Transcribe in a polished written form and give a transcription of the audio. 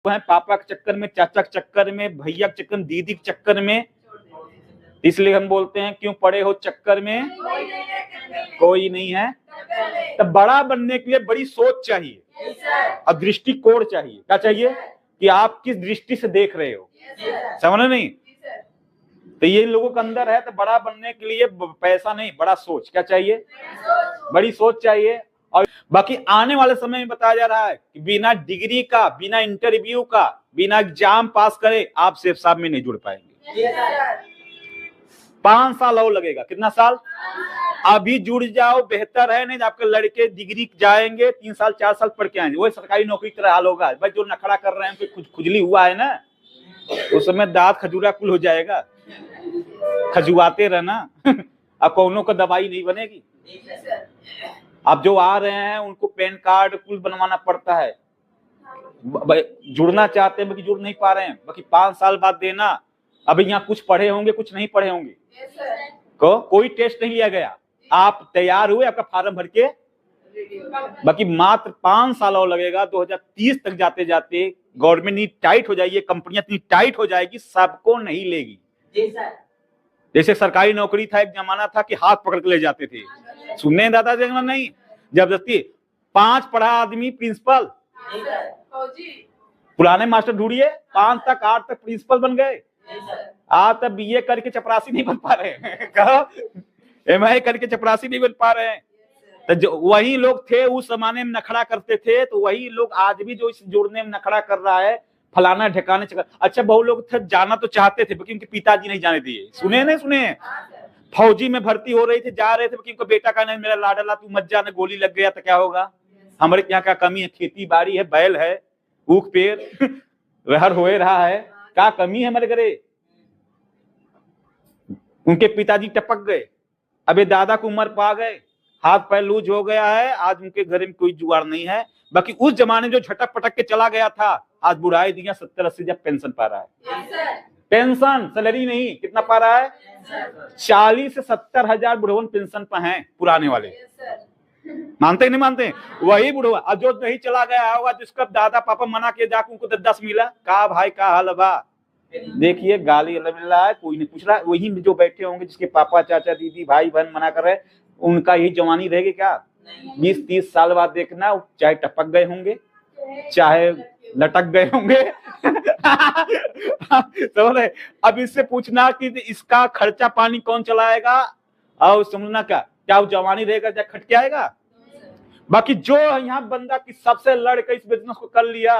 है पापा के चक्कर में, चाचा के चक्कर में, भैया के चक्कर में, दीदी के चक्कर में। इसलिए हम बोलते हैं क्यों पड़े हो चक्कर में कोई नहीं है। तो बड़ा बनने के लिए बड़ी सोच चाहिए और दृष्टिकोण चाहिए। क्या चाहिए कि आप किस दृष्टि से देख रहे हो, समझ नहीं। तो ये लोगों के अंदर है। तो बड़ा बनने के लिए पैसा नहीं, बड़ा सोच। क्या चाहिए? बड़ी सोच चाहिए। और बाकी आने वाले समय में बताया जा रहा है कि बिना डिग्री का, बिना इंटरव्यू का, बिना एग्जाम पास करे आप सेफ साहब में नहीं जुड़ पाएंगे। 5 साल और लगेगा। कितना साल? अभी जुड़ जाओ बेहतर है, नहीं आपके लड़के डिग्री जाएंगे 3 साल 4 साल पढ़ के आएंगे, वही सरकारी नौकरी की तरह हाल होगा। भाई जो नखड़ा कर रहे हैं, कुछ खुजली हुआ है ना, उस समय दांत खजूरा कुल हो जाएगा, खजुआते रहना। अब कौनों को दवाई नहीं बनेगी। अब जो आ रहे हैं उनको पैन कार्ड कुल बनवाना पड़ता है, जुड़ना चाहते हैं बाकी जुड़ नहीं पा रहे हैं, बाकी 5 साल बाद देना। अभी यहाँ कुछ पढ़े होंगे, कुछ नहीं पढ़े होंगे, कोई टेस्ट नहीं लिया गया, आप तैयार हुए, आपका फार्म भर के, बाकी मात्र 5 साल और लगेगा। 2030 तक जाते जाते गवर्नमेंट इतनी टाइट हो जाएगी, कंपनियां इतनी टाइट हो जाएगी, सबको नहीं लेगी। जैसे सरकारी नौकरी था, एक जमाना था कि हाथ पकड़ के ले जाते थे, सुनने दादा जगह नहीं, जबरदस्ती। 5 पढ़ा आदमी प्रिंसिपल, पुराने मास्टर ढूंढिए 5 तक 8 तक प्रिंसिपल बन गए। आज तक बीए करके चपरासी नहीं बन पा रहे हैं, कहो एमए करके चपरासी नहीं बन पा रहे हैं। तो जो वही लोग थे उस जमाने में नखड़ा करते थे, तो वही लोग आज भी जो इस जोड़ने में नखड़ा कर रहा है, फलाना ढकाने चक्कर। अच्छा बहुत लोग थे जाना तो चाहते थे, क्योंकि उनके पिताजी नहीं जाने दिए। सुने नहीं सुने? फौजी में भर्ती हो रही थी, जा रहे थे, उनका बेटा का नहीं, मेरा लाडला तू मत जाने, गोली लग गया तो क्या होगा। हमारे यहाँ का कमी है, खेती बाड़ी है, बैल है, ऊख पेड़ रहर हो रहा है, क्या कमी है हमारे घरे। उनके पिताजी टपक गए, अबे दादा को उम्र पा गए, हाथ पैर लूज हो गया है, आज उनके घर में कोई जुगाड़ नहीं है। बाकी उस जमाने जो झटक पटक के चला गया था, आज बुढ़ाई दिया 70-80 जब पेंशन पा रहा है। पेंशन सैलरी नहीं, कितना पा रहा है? 40 से 70 हजार बुढ़वन पेंशन पर हैं पुराने वाले। मानते नहीं मानते? वही बुढ़वा। अब जो नहीं चला गया होगा, जिसका दादा पापा मना किया, जाकर उनको 10 मिला, का भाई का हाल बा, देखिए गाली मिल रहा है, कोई नहीं पूछ रहा। वही जो बैठे होंगे, जिसके पापा चाचा दीदी भाई बहन मना कर रहे, उनका यही जवानी रहेगी क्या? 20-30 साल बाद देखना, चाहे टपक गए होंगे, चाहे लटक गए होंगे। समझ रहे? अब इससे पूछना कि इसका खर्चा पानी कौन चलाएगा, और समझना क्या वो जवानी रहेगा या खट के आएगा। बाकी जो यहाँ बंदा की सबसे लड़के इस बिजनेस को कर लिया,